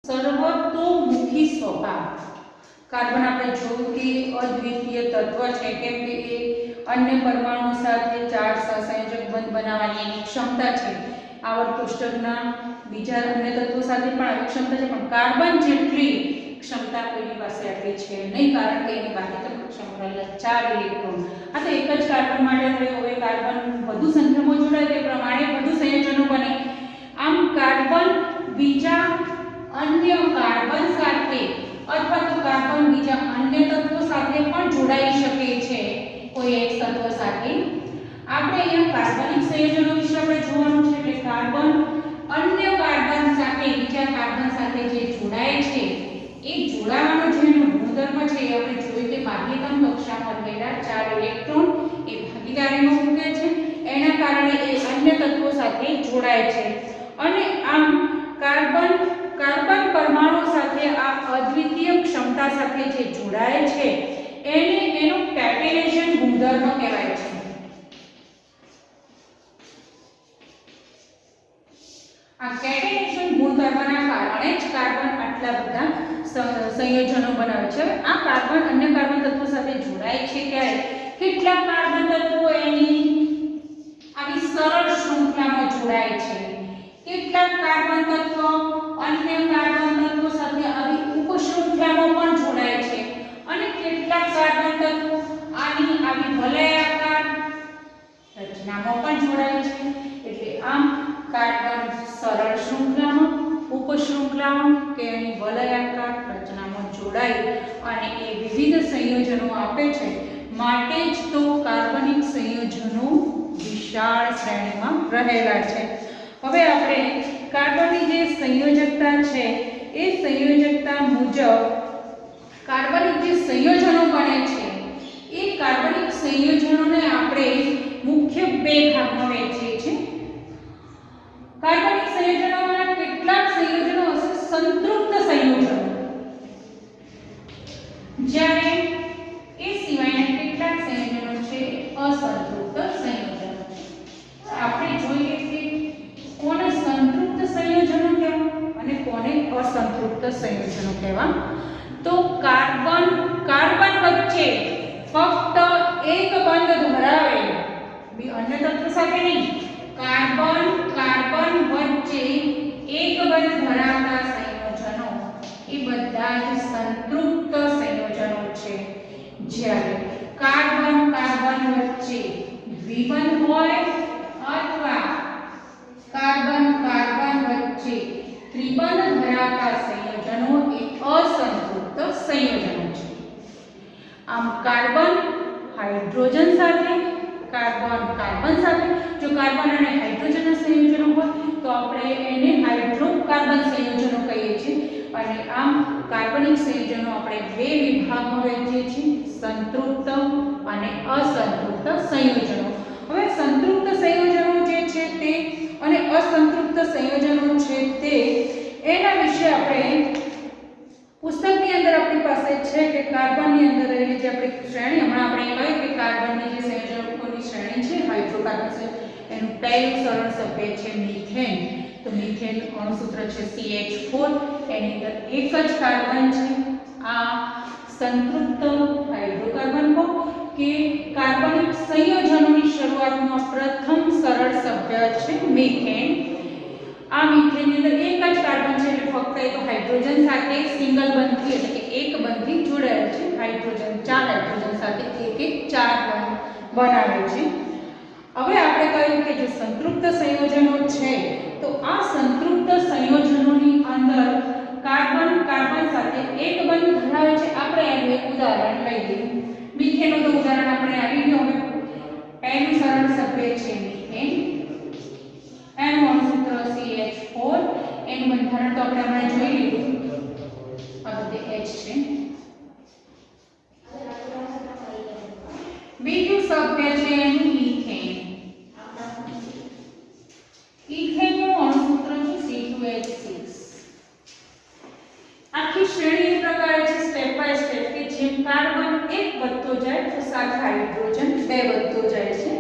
સર્વતોમુખી સ્વભાવ। કાર્બન આપણે જોયું કે અદ્વિતીય તત્વ છે, કેમ કે એ અન્ય પરમાણુ સાથે ચાર સહસંયોજક બંધ બનાવવાની એની ક્ષમતા છે। આવર્ત કોષ્ટકના બીજા અન્ય તત્વો સાથે પણ આવી ક્ષમતા છે, પણ કાર્બન જેટલી ક્ષમતા કોઈની પાસે આટલી છે નહીં, કારણ કે એની બાહ્યતમ કક્ષામાં 4 ઇલેક્ટ્રોન। આ તો એક જ કાર્બન માટે થયું। હવે કાર્બન વધુ સંખ્યામાં જોડાય તે પ્રમાણે વધુ સંયોજનો બને। આમ કાર્બન બીજા અન્ય કાર્બન સાથે અથવા તો કાર્બન બીજા અન્ય તત્વો સાથે પણ જોડાઈ શકે છે, કોઈ એક તત્વ સાથે। આપણે અહીંયા કાર્બનિક સંયોજનો વિશે આપણે જોવાનું છે, એટલે કાર્બન અન્ય કાર્બન સાથે બીજા કાર્બન સાથે જે જોડાય છે એ જોડાવાનો જેનો ગુણધર્મ છે એ આપણે જોયું કે બાહ્યતમ કક્ષામાં રહેલા 4 ઇલેક્ટ્રોન એ ભાગીદારીમાં મૂકે છે, એના કારણે એ અન્ય તત્વો સાથે જોડાય છે। અને આમ કાર્બન પરમાણુ સાથે આ અદ્વિતીય ક્ષમતા સાથે જે જોડાય છે એને એનો કેટેનેશન ગુણધર્મ કહેવાય છે। આ કેટેનેશન ગુણધર્મના કારણે જ કાર્બન આટલા બધા સંયોજનો બનાવે છે। આ કાર્બન અન્ય કાર્બન તત્વો સાથે જોડાય છે ત્યારે કેટલાક કાર્બન તત્વો એની આવી સરળ શૃંખલામાં જોડાય છે, કેટલાક કાર્બન તત્વો અન્ય કાર્બન તત્વો સાથે આવી ઉપશૃંખલામાં પણ જોડાય છે, અને કેટલાક કાર્બન તત્વો આની આવી વલયાકાર રચનામાં પણ જોડાય છે। એટલે આમ કાર્બન સરળ શૃંખલામાં, ઉપશૃંખલામાં કે એની વલયાકાર રચનામાં જોડાઈ અને એ વિવિધ સંયોજનો આપે છે, માટે જ તો કાર્બનિક સંયોજનો વિશાળ શ્રેણીમાં રહેલા છે। હવે આપણે કાર્બનની જે સંયોજકતા છે એ સંયોજકતા મુજબ કાર્બનિક જે સંયોજનો બને છે એ કાર્બનિક સંયોજનોને આપણે મુખ્ય બે ભાગમાં વહેંચીએ છીએ। કાર્બનિક સંયોજનોમાં કેટલાક સંયોજનો હશે સંતૃપ્ત સંયોજનો, જ્યારે એ સિવાયના કેટલાક સંયોજનો છે અસંતૃપ્ત સંયોજનો। આપણે જોઈએ કે કોને સંતૃપ્ત સંયોજનો કહેવા અને કોને અસંતૃપ્ત સંયોજનો કહેવા। તો કાર્બન વચ્ચે ફક્ત એક બંધ ધરાવે, અન્ય તત્વ સાથે નહીં, કાર્બન વચ્ચે એક બંધ ધરાવતા સંયોજનો એ બધા જ સંતૃપ્ત સંયોજનો છે। જ્યારે કાર્બન વચ્ચે દ્વિબંધ હોય અથવા કાર્બન વચ્ચે ત્રિબંધ ધરાવતા સંયોજનો એ અસંતૃપ્ત સંયોજનો છે। આમ કાર્બન હાઇડ્રોજન સાથે, કાર્બન સાથે, જો કાર્બન અને હાઇડ્રોજનના સંયોજનો હોય તો આપણે એને હાઇડ્રોકાર્બન સંયોજનો કહીએ છીએ। અને આમ કાર્બનિક સંયોજનો આપણે બે વિભાગમાં વહેંચીએ છીએ, સંતૃપ્ત અને અસંતૃપ્ત સંયોજનો। હવે સંતૃપ્ત સંયોજનો જે છે તે અને અસંતૃપ્ત સંયોજનો છે તે એના વિશે આપણે પુસ્તકની અંદર આપણી પાસે છે કે કાર્બનની અંદર રહેલી જે આપણી શ્રેણી, હમણાં આપણે કહ્યું કે કાર્બનની જે સંયોજકોની શ્રેણી છે હાઇડ્રોકાર્બન છે, એનું પહેલું સરળ સભ્ય છે મીથેન। તો મીથેન અણુસૂત્ર છે CH4, એની અંદર એક જ કાર્બન છે। આ સંતૃપ્ત હાઇડ્રોકાર્બન કે કાર્બનિક સંયોજનોની શરૂઆતમાં પ્રથમ સરળ સભ્ય છે મીથેન। આ મીથેનની અંદર એક જ કાર્બન છે, એટલે ફક્ત એક હાઇડ્રોજન સાથે સિંગલ બંધથી એટલે કે એક બંધથી જોડાયેલ છે। હાઇડ્રોજન 4 હાઇડ્રોજન સાથે એક 4 બંધ બનાવે છે। હવે આપણે કહ્યું કે જો સંતૃપ્ત સંયોજનો છે તો આ સંતૃપ્ત સંયોજનોની અંદર કાર્બન સાથે એક બંધ ધરાવે છે। આપણે એનું એક ઉદાહરણ લઈ લઈએ। મીથેનનું તો ઉદાહરણ આપણે આવી ગયું। હવે પહેલું સરળ સભ્ય છે મીથેન, એનું અણુસૂત્ર CH4, એનું બંધારણ તો આપણે હમણાં જોઈ લીધું, આ બધે H છે। બીજું સભ્ય છે એનું ઇથેન, ઇથેનનું અણુસૂત્ર છે C2H6। આખી શ્રેણી એ પ્રકારે છે સ્ટેપ બાય સ્ટેપ કે જેમ કાર્બન એક વધતો જાય તો સાથે હાઇડ્રોજન બે વધતો જાય છે।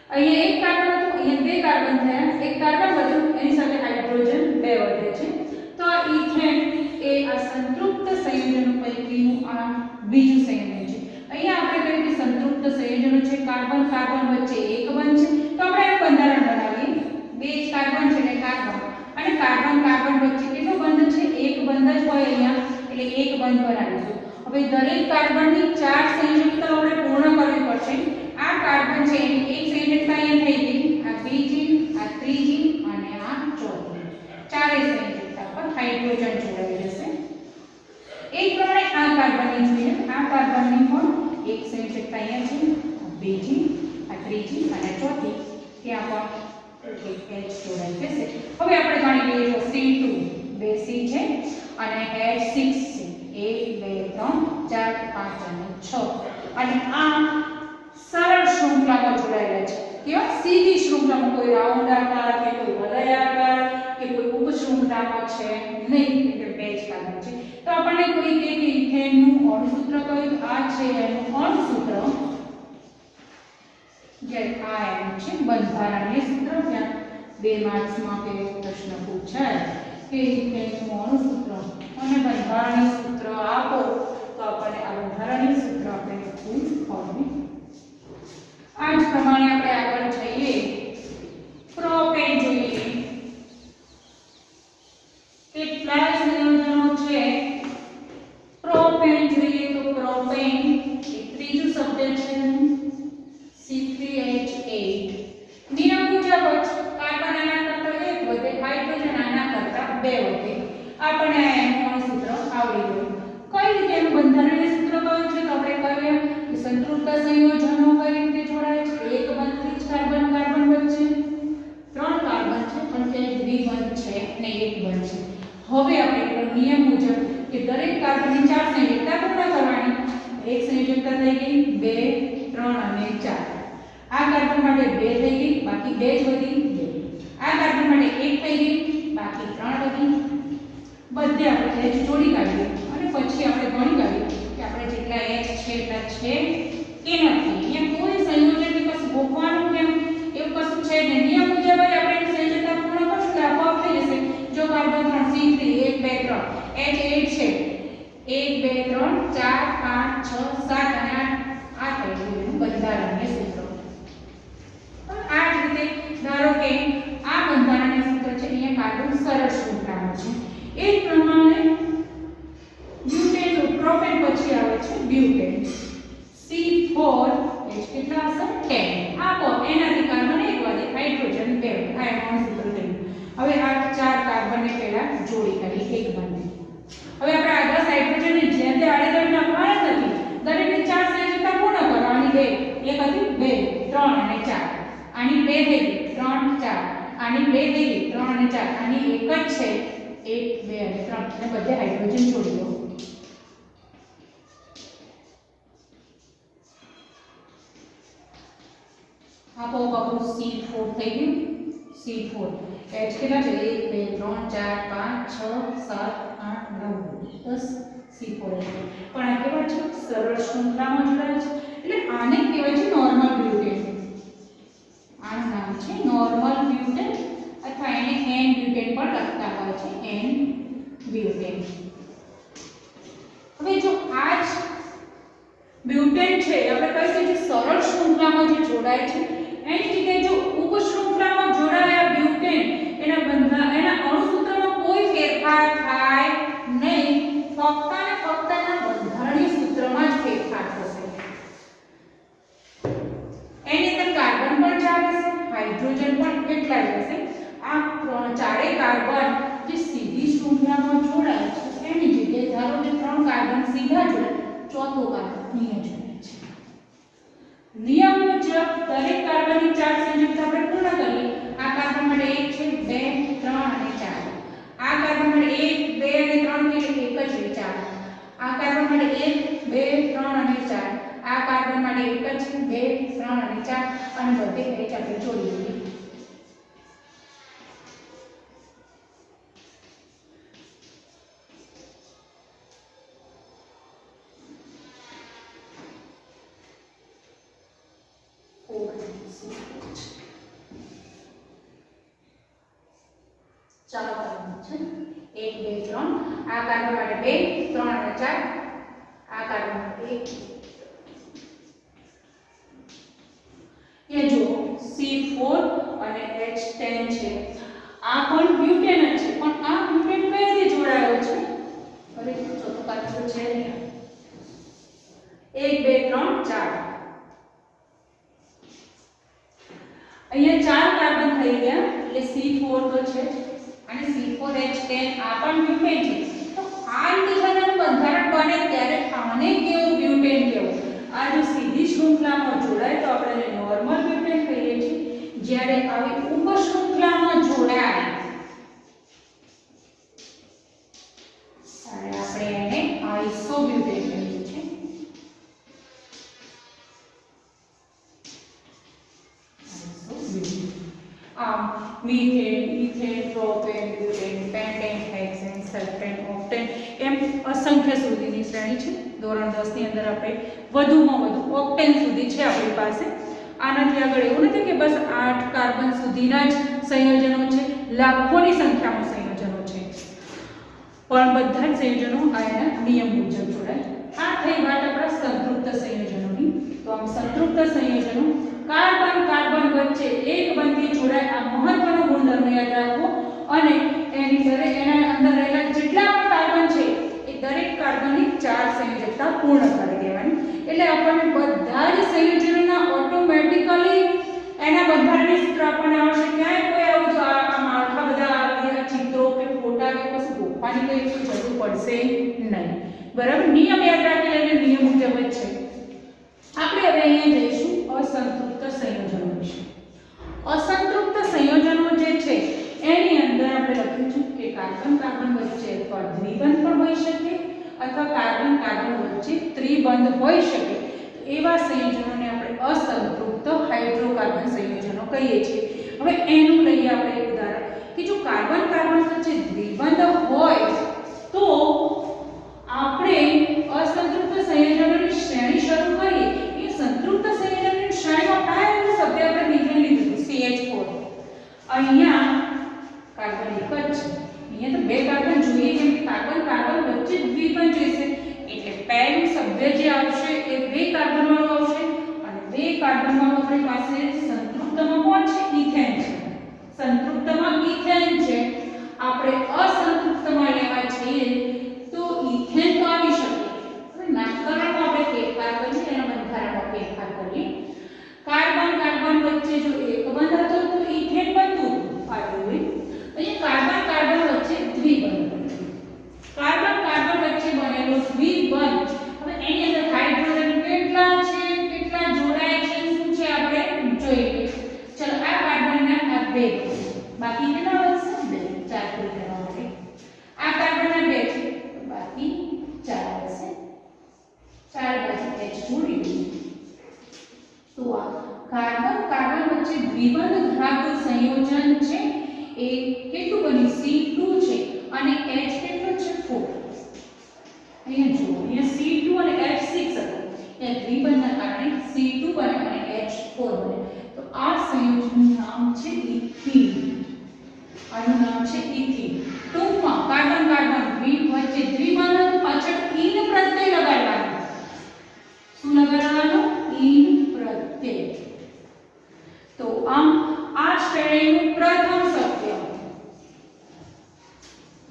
અહીંયા એક કાર્બન હતો, અહીંયા બે કાર્બન થયા, એક કાર્બન વધ્યું એની સાથે હાઇડ્રોજન બે વધે છે। તો આ ઇથેન કાર્બન વચ્ચે એક બંધ છે તો આપણે એનું બંધારણ બનાવીએ. બે કાર્બન છે એટલે કાર્બન અને કાર્બન કાર્બન વચ્ચે કેટલો બંધ છે? એક બંધ જ હોય અહીંયા એટલે એક બંધ બનાવીશું. હવે દરેક કાર્બનની 4 સંયોજકતા આપણે પૂર્ણ કરવી પડશે. આ કાર્બન છે એની એક સંયોજકતા અહીંયા થઈ ગઈ, આ બીજી, આ ત્રીજી અને આ ચોથી. ચારેય સંયોજકતા પર હાઇડ્રોજન જોડાઈ જશે. એક પ્રમાણે આ કાર્બનની જોઈએ, આ કાર્બનની પણ એક સંયોજકતા અહીંયા છે, આ બીજી, આ ત્રીજી અને ચોથી, ત્યાં પણ એક H જોડાઈ જશે. હવે આપણે જાણી લઈએ જો C2 બે C છે અને H6 છે. 1 2 3 4 5 અને 6 અને આ સરળ શૃંખલામાં જોડાયેલા છે. કેવા? સીધી શૃંખલામાં, કોઈ રાઉન્ડ આકાર કે કોઈ વલય આકાર કે કોઈ ઉપશૃંખલામાં છે નહીં, એટલે બે જ કાર્બન છે. તો આપણને કોઈ કે ઇથેનનું અણુસૂત્ર કયું? આ છે એનું અણુસૂત્ર, જે આ એનું છે બંધારણીય સૂત્ર. ત્યાં 2 માર્ક્સમાં કે પ્રશ્ન પૂછાય કે ઇથેનનું અણુસૂત્ર અને બંધારણીય સૂત્ર આપો તો આપણને આ બંધારણીય સૂત્ર આપણે લખવું પડે. આ જ પ્રમાણે આપણે આગળ જઈએ. પ્રોપેન જોઈએ. કેટલા સંયોજનો છે પ્રોપેન જોઈએ તો પ્રોપેન એક ત્રીજું શબ્દ છે C3H8. નિયમ મુજબ જ કાર્બન આના કરતા 1 વધે, હાઇડ્રોજન આના કરતા 2 વધે. આપણે એનું અણુસૂત્ર આવડી ગયું. કઈ રીતે એનું બંધારણીય સૂત્ર કયું છે તો આપણે કહીએ કે સંતૃપ્ત સંયોજનો કઈ રીતે જોડાય છે? એક બંધથી જ કાર્બન કાર્બન વચ્ચે 3 કાર્બન છે પણ તે દ્વિબંધ છે અને એક બંધ છે. હવે આપણે નિયમ મુજબ કે દરેક કાર્બનની 4 સંયોજકતા પૂર્ણ કરવાની. એક સંયોજકતા થઈ ગઈ, 2 3 અને 4. આ કાર્બન માટે 2 થઈ ગઈ, બાકી 2 જ વધી 2. આ કાર્બન માટે 1 થઈ ગઈ, બાકી 3 વધી. બધે આપણે H જોડી કાઢીએ અને પછી આપણે ગણી કાઢીએ કે આપણે જેટલા H છે એટલા છે કે નથી. અહીંયા કોઈ સંયોજન કે કશું ગોખવાનું કેમ એવું કશું છે નહીં. નિયમ મુજબ જ આપણે એની સંયોજકતા પૂર્ણ કરશું તો આપોઆપ થઈ જશે. જો કાર્બન 3 C3 1 2 3 H8 છે 1 2 3 4 5 6 7 અને 8 આ થઈ ગયું એનું બંધારણીય સૂત્ર. આ જ રીતે ધારો કે આ બંધારણીય સૂત્ર છે, અહીંયા કાર્બન સરળ શૃંખલામાં છે. એ જ પ્રમાણે બ્યુટેન પ્રોપેન પછી આવે છે બ્યુટેન C4 H કેટલા હશે 10. આપો એનાથી કાર્બન 1 વધે, હાઇડ્રોજન 2 વધે. આ એનું સૂત્ર થયું. હવે આ 4 કાર્બનને પહેલા જોડી કરી એક બંને. હવે આપણે આગળ હાઇડ્રોજનને જેમ તે આડેધડ નાખવાના નથી. દરેકની 4 સંયોજકતા પૂર્ણ કરવાની. એક હતી 2 3 અને 4. આની 2 થઈ ગઈ 3 4. આની 2 થઈ ગઈ 3 અને 4. આની એક જ છે 1 2 અને 3 અને બધે હાઇડ્રોજન જોડી દો. આપો આપણું C4 થઈ ગયું. C4 H કેટલા છે 1 2 3 4 5 6 7 8 9 10 C4 પણ આ કેવા છે સરળ શૃંખલામાં જોડાયેલ છે એટલે આને કહેવાય છે નોર્મલ બ્યુટેન. આનું નામ છે નોર્મલ બ્યુટેન અથવા એને N બ્યુટેન પણ લખતા હોય છે N બ્યુટેન. હવે જો આ જ બ્યુટેન છે આપણે કહીએ છીએ સરળ શૃંખલામાં જે જોડાય છે એની જગ્યાએ જો ઉપશૃંખલામાં જોડાયા બ્યુટેન એના અણુસૂત્રમાં કોઈ ફેરફાર થાય નહીં, ફક્ત અને ફક્ત એના બંધારણીય સૂત્રમાં જ ફેરફાર થશે. એની અંદર કાર્બન પણ 4 હશે, હાઇડ્રોજન પણ કેટલા જ હશે. આ ચારેય કાર્બન જે સીધી શૃંખલામાં જોડાય છે એની જગ્યાએ ધારો કે 3 કાર્બન સીધા જોડાય, ચોથો કાર્બન અહીંયા જોડાય છે. નિયમ મુજબ દરેક કાર્બનની 4 સંયોજકતા આપણે પૂર્ણ કરીએ. આ કાર્બન માટે 1 છે 2 3 અને 4. આ કાર્બન માટે 1 2 અને 3 એટલે એક જ છે 4. આ કાર્બન માટે 1 2 3 અને 4. આ કાર્બન માટે એક જ છે 2 3 અને 4 અને બધે H આપણે જોડી દઈએ. ચાલો કાર્બન છે 1 2 3. આ કાર્બન માટે 2 3 અને 4. આ કાર્બન માટે 1. HN છે, આ પણ બ્યુટેન જ છે, પણ આ બ્યુટેન કઈ રીતે જોડાયો છે? અરે ચોથો કાર્બન તો છે નહીં. 1 2 3 4 અહીંયા 4 કાર્બન થઈ ગયા એટલે C4 તો છે અને C4H10 આ પણ બ્યુટેન છે. તો આ ઇન્ડિવિડ્યુઅલ બંધારણ બને ત્યારે આને કેવું બ્યુટેન કહેવું? આ જો સીધી શૃંખલામાં જોડાય તો આપણે એને નોર્મલ બ્યુટેન કહીએ છીએ. જ્યારે આવી ઉપશૃંખલામાં જોડાય ત્યારે આપણે એને આઇસોબ્યુટેન કહીએ છીએ. Methane, ethane, propane, butane, pentane, hexane, સલ્ફેન, ઓક્ટેન એમ અસંખ્ય સુધીની શ્રેણી છે. ધોરણ 10 ની અંદર આપણે વધુમાં વધુ ઓક્ટેન સુધી છે આપણી પાસે. આનાથી આગળ એવું નથી કે બસ 8 કાર્બન સુધીના જ સંયોજનો છે, લાખોની સંખ્યામાં સંયોજનો છે, પણ બધા જ સંયોજનો આના નિયમ મુજબ જોડાય. આ થઈ વાત આપણા સંતૃપ્ત સંયોજનોની. તો આમ સંતૃપ્ત સંયોજનો કાર્બન કાર્બન વચ્ચે એક બંધી જોડાય. આ મહત્વનો ગુણધર્મ યાદ રાખો અને એના અંદર રહેલા જેટલા પણ કાર્બન છે એ દરેક કાર્બનની 4 સંયોજકતા પૂર્ણ કરી દેવાની. એટલે આપણને બધા જ સંયોજનોના ઓટોમેટિકલી એના બંધારણની સૂત્ર આપણને આવશે. ક્યાંય કોઈ આવું જો આ માળખા બધા આ ચિત્રો કે ફોટા કે કશું ગોખવાની કઈ જરૂર પડશે નહીં. બરાબર, નિયમ યાદ રાખી લેજો, નિયમ મુજબ જ છે. આપણે હવે અહીંયા જઈશું અસંતૃપ્ત સંયોજનો વિશે. અસંતૃપ્ત સંયોજનો જે છે એની અંદર આપણે લખીશું કે કાર્બન કાર્બન વચ્ચે અથવા દ્વિબંધ પણ હોઈ શકે અથવા કાર્બન કાર્બન વચ્ચે ત્રિબંધ હોઈ શકે. એવા સંયોજનોને આપણે અસંતૃપ્ત હાઇડ્રોકાર્બન સંયોજનો કહીએ છીએ. હવે એનું લઈએ આપણે એક ઉદાહરણ કે જો કાર્બન કાર્બન વચ્ચે દ્વિબંધ હોય તો આપણે અસંતૃપ્ત સંયોજનોની શ્રેણી શરૂ કરીએ. એ સંતૃપ્ત સંયોજનોની શ્રેણીમાં કયા સભ્ય આપણે નીચે લીધું CH4. અહીંયા કાર્બન એક જ છે, અહીંયા તો બે કાર્બન જોઈએ કેમ કે કાર્બન કાર્બન વચ્ચે દ્વિબંધ જોઈશે. એટલે પહેલું સભ્ય જે આવશે એ બે કાર્બન વાળું આવશે અને બે કાર્બન વાળું આપણી પાસે સંતૃપ્તમાં કોણ છે? ઇથેન છે. સંતૃપ્તમાં ઇથેન છે. આપણે અસંતૃપ્તમાં લેવા છીએ તો ઇથેન તો આવી શકે. હવે નામકરણમાં આપણે ફેરફાર કરીએ, એના બંધારણમાં ફેરફાર કરીએ. કાર્બન કાર્બન વચ્ચે જો એક બંધ હતો તો ઇથેન બનતું આવ્યું. અહીંયા કાર્બન કાર્બન વચ્ચે દ્વિબંધ. કાર્બન કાર્બન વચ્ચે બનેલો દ્વિબંધ. હવે એની અંદર હાઇડ્રોજન કેટલા છે, કેટલા જોડાય છે, શું છે આપણે જોઈએ. ચલો આ કાર્બનના આ બે, બાકી કેટલા વધશે? બે. 4 પૂરી કરવા માટે આ કાર્બનના બે છે તો બાકી 4 હશે. 4 બાકી H જોડી. તો આ કાર્બન કાર્બન વચ્ચે દ્વિબંધ ધરાવતું સંયોજન છે એ કેટલું બન્યું? C2 છે અને H કેટલો છે? 4. અહીંયા જુઓ, અહીંયા C2 અને H6 હતો. એ દ્વિબંધના કારણે C2 બને અને H4 બને. તો આ સંયોજનનું નામ છે ઇથીન. આનું નામ છે ઇથીન. ટૂંકમાં કાર્બન કાર્બન વચ્ચે દ્વિબંધ પાછળ ઈન પ્રત્યય લગાડવાનો. શું લગાડવાનો? ઈન પ્રત્યય. તો આમ આ શ્રેણીનું પ્રથમ સભ્ય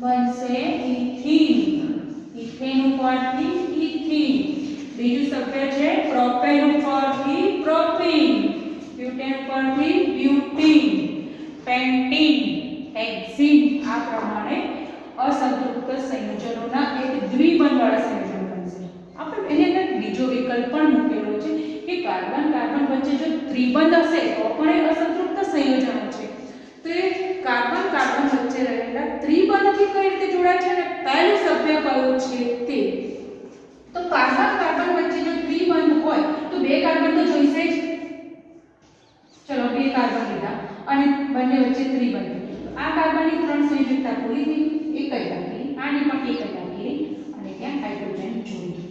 બનશે ઇથીન. ઇથેન ઉપરથી ઇથીન. બીજું સભ્ય છે પ્રોપેન ઉપરથી પ્રોપીન. બ્યુટેન ઉપરથી બ્યુટીન. પેન્ટીન, હેક્સીન. આ પ્રમાણે અસંતૃપ્ત સંયોજનોના એક દ્વિબંધવાળા સંયોજન બનશે. આપણે એની અંદર બીજો વિકલ્પ પણ મૂકેલો છે કે કાર્બન કાર્બન વચ્ચે જો ત્રિબંધ હશે તો પણ એ અસંતૃપ્ત સંયોજનો છે. તો એ કાર્બન કાર્બન વચ્ચે રહેલા ત્રિબંધથી કઈ રીતે જોડાય છે અને પહેલું સભ્ય કયું છે તે. તો કાર્બન કાર્બન વચ્ચે જો ત્રિબંધ હોય તો બે કાર્બન તો જોઈશે જ. ચલો બે કાર્બન લીધા અને બંને વચ્ચે ત્રિબંધ. આ કાર્બનની 3 સંયોજકતા પૂરી થઈ. એક જ રાખી, આની પણ એક જ રાખી અને ત્યાં હાઇડ્રોજન જોડી.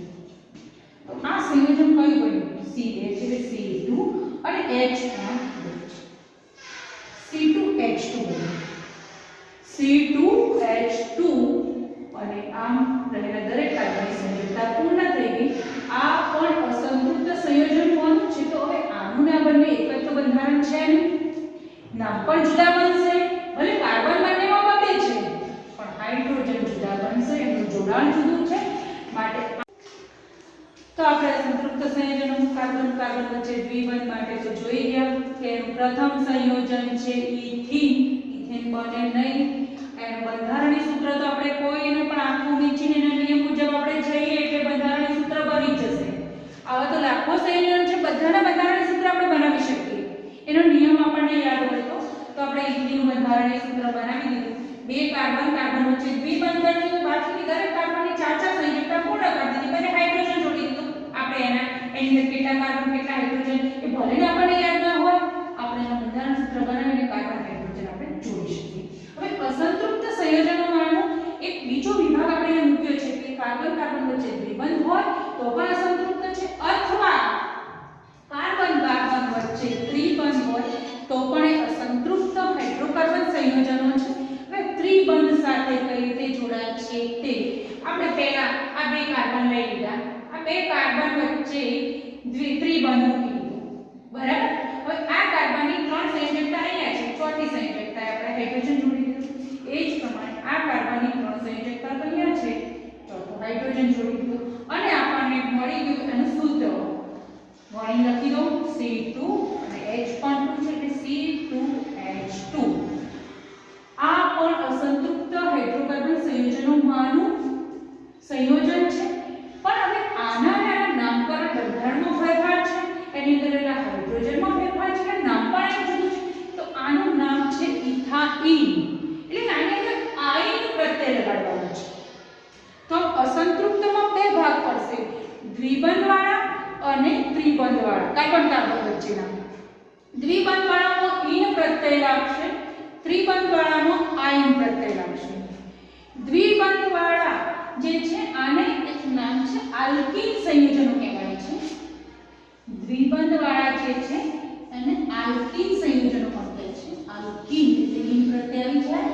તો આ સંયોજન કયું બન્યું? C એટલે C2 અને H પણ C2H2 બન્યું. C2H2 અને આમ રહેલા દરેક કાર્બનની સંયોજકતા પૂર્ણ થઈ ગઈ. આ પણ અસંતૃપ્ત સંયોજન કોનું છે? તો હવે આનું ના બંને એક જ તો બંધારણ છે ને, નામ પણ જુદા બનશે સંયોજનો કાર્બન કાર્બન વચ્ચે દ્વિબંધ માટે તો જોઈ ગયા કે પ્રથમ સંયોજન છે ઇથીન. ઇથેન બને નહીં. એનું બંધારણીય સૂત્ર તો આપણે કોઈને પણ આંખો મીચીને એના નિયમ મુજબ આપણે જઈએ એટલે બંધારણીય સૂત્ર બની જશે. આવા તો લાખો સંયોજન છે, બધાના બંધારણીય સૂત્ર આપણે બનાવી શકીએ. એનો નિયમ આપણને યાદ હોય તો આપણે ઇથીનનું બંધારણીય સૂત્ર બનાવી દીધું. બે કાર્બન કાર્બન વચ્ચે દ્વિબંધ કરી દીધું. બાકીની દરેક કાર્બનની ચાર સંયોજકતા પૂર્ણ કરી દીધી. બંને હાઇડ્રોજન જોડી દીધું. આપણે એની અંદર કેટલા કાર્બન કેટલા હાઇડ્રોજન એ ભલે આપણને યાદ ન હોય, આપણે એનું બંધારણ સૂત્ર બનાવીને કાર્બન હાઇડ્રોજન આપણે જોડી શકીએ. હવે અસંતૃપ્ત સંયોજનોમાંનો એક બીજો વિભાગ આપણે અહીં મૂક્યો છે કે કાર્બન કાર્બન વચ્ચે દ્વિબંધ હોય તો પણ અસંતૃપ્ત છે, અથવા કાર્બન કાર્બન વચ્ચે ત્રિબંધ હોય તો પણ એ અસંતૃપ્ત હાઇડ્રોકાર્બન સંયોજનો છે. હવે ત્રિબંધ સાથે કઈ રીતે જોડાય છે તે આપણે પહેલા આ બે કાર્બન લઈ લીધા. આ બે કાર્બન વચ્ચે ત્રિબંધ મૂકી દીધું. બરાબર. હવે આ કાર્બનની ત્રણ સંયોજકતા અહીંયા છે, ચોથી સંયોજકતા આપણે હાઇડ્રોજન જોડી દીધું. એ જ પ્રમાણે આ કાર્બનની ત્રણ સંયોજકતા તો અહીંયા છે, ચોથું હાઇડ્રોજન જોડી દીધું અને આપણને મળી ગયું એનું સૂત્ર. વળી લખી દો C2 અને H પણ 2 છે એટલે C2H2. આ પણ અસંતૃપ્ત હાઇડ્રોકાર્બન સંયોજનોમાંનું સંયોજન છે. પણ હવે આના અને આના નામકરણ બંધારણમાં ફેરફાર છે, એની અંદર એના હાઇડ્રોજનમાં ફેરફાર છે, નામ પણ જુદું છે. તો આનું નામ છે ઇથાઇન. એટલે આની અંદર આઇન પ્રત્યય લગાડવાનો છે. તો અસંતૃપ્તમાં બે ભાગ પડશે, દ્વિબંધવાળા અને ત્રિબંધવાળા કાર્બન કાર્બન વચ્ચેના. દ્વિબંધવાળામાં ઈન પ્રત્યય લાગશે, ત્રિબંધવાળામાં આઇન પ્રત્યય લાગશે. દ્વિબંધવાળા જે છે આને એક નામ છે આલ્કીન સંયોજનો કહેવાય છે. દ્વિબંધવાળા જે છે એને આલ્કીન સંયોજનો પણ કહે છે. આલ્કીન એટલે ઈન પ્રત્યય આવી જાય.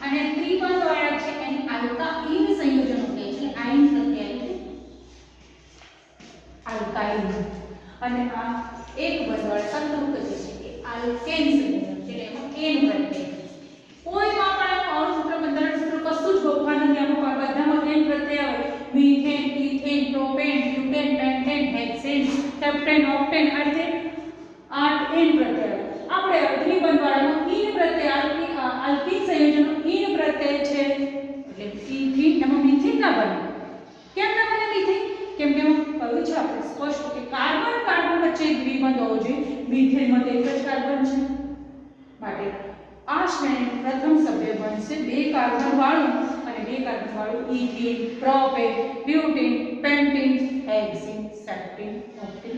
અને ત્રિબંધવાળા છે એને આલ્કાઇન સંયોજનો કહે છે. આઇન પ્રત્યય આલ્કાઇન. અને આ એક બંધવાળા સંતૃપ્ત જે છે એ આલ્કેન સંયોજન છે, એમાં એન પ્રત્યય. કોઈમાં પણ અણુસૂત્ર બંધારણ સૂત્ર કશું જ ગોખવાનું નથી. આમાં બધામાં એન પ્રત્યય આવે. Methane, ethane, propane, butane, pentane, hexane, septane, octane આ રીતે 8 એન પ્રત્યય. આપણે દ્વિબંધવાળામાં ઈન પ્રત્યય આલ્કીન સંયોજનો ઈન પ્રત્યય છે એટલે ઇથીન. એમાં મિથેન ના બને. કેમ ના બને મિથેન? કેમ કે કહ્યું છે આપણે સ્પષ્ટ કે કાર્બન કાર્બન વચ્ચે દ્વિબંધ હોવો જોઈએ. મિથેનમાં તો એક જ કાર્બન છે. માટે આ શ્રેણીનું પ્રથમ સભ્ય બનશે બે કાર્બન વાળું અને બે કાર્બન વાળું ethene, propane, butane, pentane, hexane, septane, octane.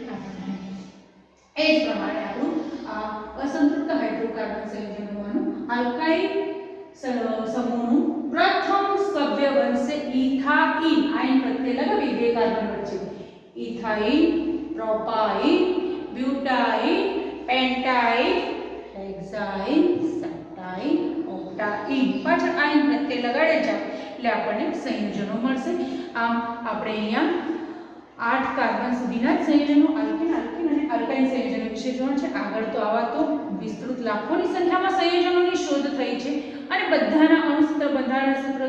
એ જ પ્રમાણે આપણું આ અસંતૃપ્ત હાઇડ્રોકાર્બન સંયોજનોમાંનું આલ્કાઇલ સમૂહનું પ્રથમ સભ્ય બનશે ઇથાઇન. આઇન પ્રત્યય લગાવી બે કાર્બન વચ્ચે. Ethyne, propyne, butyne, pentyne, hexyne, septyne, octyne. પાછળ આઇન પ્રત્યય લગાડે છે એટલે આપણને સંયોજનો મળશે. આમ આપણે અહીંયા 8 કાર્બન સુધીના સંયોજનો આલ્કીન, આલ્કીન અને આલ્કાઇન સંયોજનો વિશે જોવાનું છે. આગળ તો આવા તો વિસ્તૃત લાખોની સંખ્યામાં સંયોજનોની શોધ થઈ છે અને બધાના અણુસૂત્ર બંધારણ સૂત્ર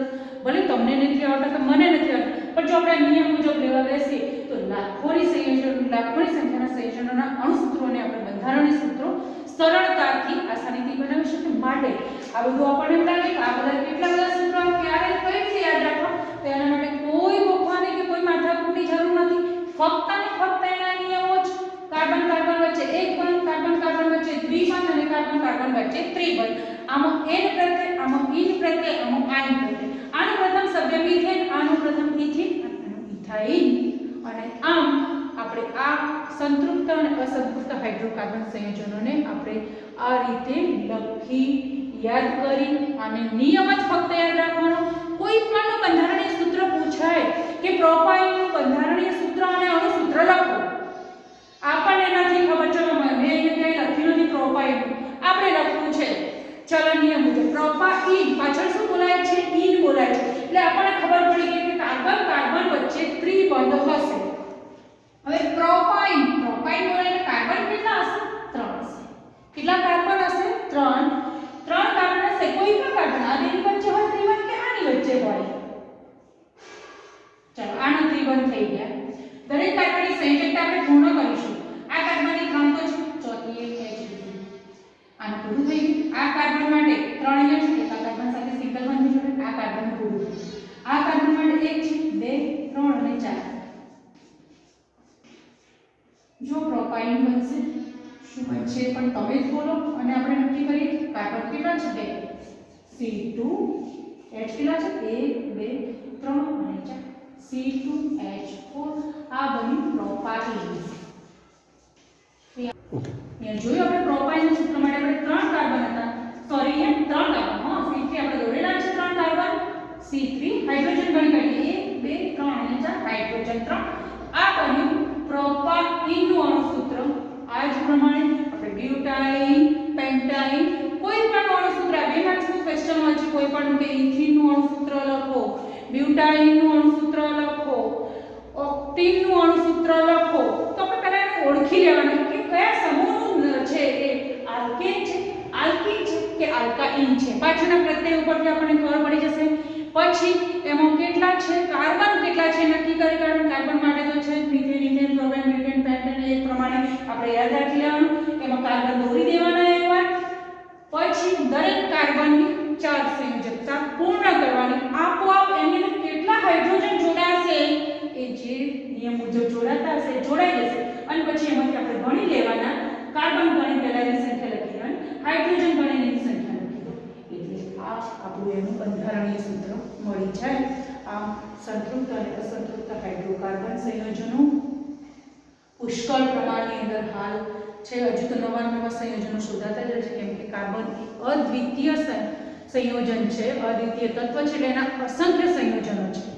ભલે તમને નથી આવડતા કે મને નથી આવડતા, પણ જો આપણે નિયમ મુજબ લેવા બેસીએ તો લાખોની સંખ્યાના સંયોજનોના અણુસૂત્રોને આપણે બંધારણીય સૂત્રો સરળતાથી આસાનીથી બનાવી શકીએ. માટે આ બધું આપણને એમ લાગે કે આ બધા કેટલા બધા સૂત્રો ક્યારે કઈ રીતે યાદ રાખવા, તો એના માટે કોઈ ગોખવાની કે કોઈ માથાકૂટની જરૂર નથી. ફક્ત અને ફક્ત એના નિયમો જ. કાર્બન કાર્બન વચ્ચે એક બંધ, કાર્બન કાર્બન વચ્ચે દ્વિબંધ અને કાર્બન કાર્બન વચ્ચે ત્રિબંધ. આમાં એન પ્રત્યય, આમાં ઈન પ્રત્યય, આમાં આઇન પ્રત્યય. આનું પ્રથમ સભ્ય મિથેન, આનું પ્રથમ ઇથીન અને આનું ઇથાઇન. અને આમ આપણે આ સંતૃપ્ત અને અસંતૃપ્ત હાઇડ્રોકાર્બન સંયોજનોને આપણે આ રીતે લખી યાદ કરી અને નિયમ જ ફક્ત યાદ રાખવાનો. કોઈ પણ બંધારણીય સૂત્ર પૂછાય કે પ્રોપાઇનનું બંધારણીય સૂત્ર અને અણુસૂત્ર લખો, આપણને નથી ખબર. ચલો મેં અહીંયા લખ્યું નથી પ્રોપાઇન, આપણે લખવું છે ચલનીય મુજબ પ્રોપાઇન. પાછળ શું બોલાય છે? ઈન બોલાય છે. એટલે આપણને ખબર પડી ગઈ કે કાર્બન કાર્બન વચ્ચે ત્રિબંધ હશે. હવે પ્રોપાઇન બોલે એટલે કાર્બન કેટલા હશે? 3 હશે. કેટલા કાર્બન હશે? 3 કાર્બન હશે. કોઈ પણ કાર્બન આની વચ્ચે હોય ત્રિબંધ કે આની વચ્ચે હોય. ચલો આનો ત્રિબંધ થઈ ગયા. દરેક કાર્બનની સંયોજકતા આપણે પૂર્ણ કરી 1 છે 2 3 અને 4 જો પ્રોપાઇન બનશે શું બનશે પણ તમે જ બોલો અને આપણે નક્કી કરીએ કાર્બન કેટલા છે 2 C2H કેટલા છે 1 2 3 અને 4 C2H4 આ બન્યું પ્રોપાઇન ઓકે અહીંયા જોયું આપણે પ્રોપાઇનના સૂત્ર માટે આપણે 3 કાર્બન હતા સોરી અહીંયા 3 કાર્બન હા C3 આપણે દોરેલા છે 3 કાર્બન C3 હાઇડ્રોજન ગણી કાઢીએ 1 2 3 અને 4 હાઇડ્રોજન 3 આ બન્યું પ્રોપાઇનનું અણુસૂત્ર આ જ પ્રમાણે આપણે બ્યુટાઇન પેન્ટાઇન કોઈ પણ અણુસૂત્ર બે માર્ક્સનું ક્વેશ્ચન હોય છે કોઈ પણ કે ઇથિનનું અણુસૂત્ર લખો બ્યુટાઇનનું અણુસૂત્ર લખો ઓક્ટીનનું અણુસૂત્ર લખો તો આપણે પહેલા એને ઓળખી લેવાનું કે કયા સમૂહનું છે એ આલ્કેન છે આલ્કીન છે કે આલ્કાઇન છે પાછળના પ્રત્યય ઉપરથી આપણને ખબર પડી જશે પછી એમાં કેટલા છે કાર્બન કેટલા છે નક્કી કરી કાઢવાનું કાર્બન માટે તો છે methane ethane propane butane pentane એ પ્રમાણે આપણે યાદ રાખી લેવાનું એમાં કાર્બન દોરી દેવાના એકવાર પછી દરેક કાર્બનની 4 સંયોજકતા પૂર્ણ કરવાની આપોઆપ એની અંદર કેટલા હાઇડ્રોજન જોડાશે એ જે નિયમ મુજબ જોડાતા હશે જોડાઈ જશે અને પછી એમાંથી આપણે ગણી લેવાના કાર્બન ગણી પહેલાની સંખ્યા લખી દેવાની હાઇડ્રોજન ગણીની સંખ્યા લખી દો એટલે આ આપણું એનું બંધારણીય સૂત્ર મળી જાય આ સંતૃપ્ત અને અસંતૃપ્ત હાઇડ્રોકાર્બન સંયોજનો પુષ્કળ પ્રમાણની અંદર હાલ છે હજુ તો નવા સંયોજનો શોધાતા જ રહે છે કેમ કે કાર્બન અદ્વિતીય સંયોજન છે અદ્વિતીય તત્વ છે એટલે એના અસંખ્ય સંયોજનો છે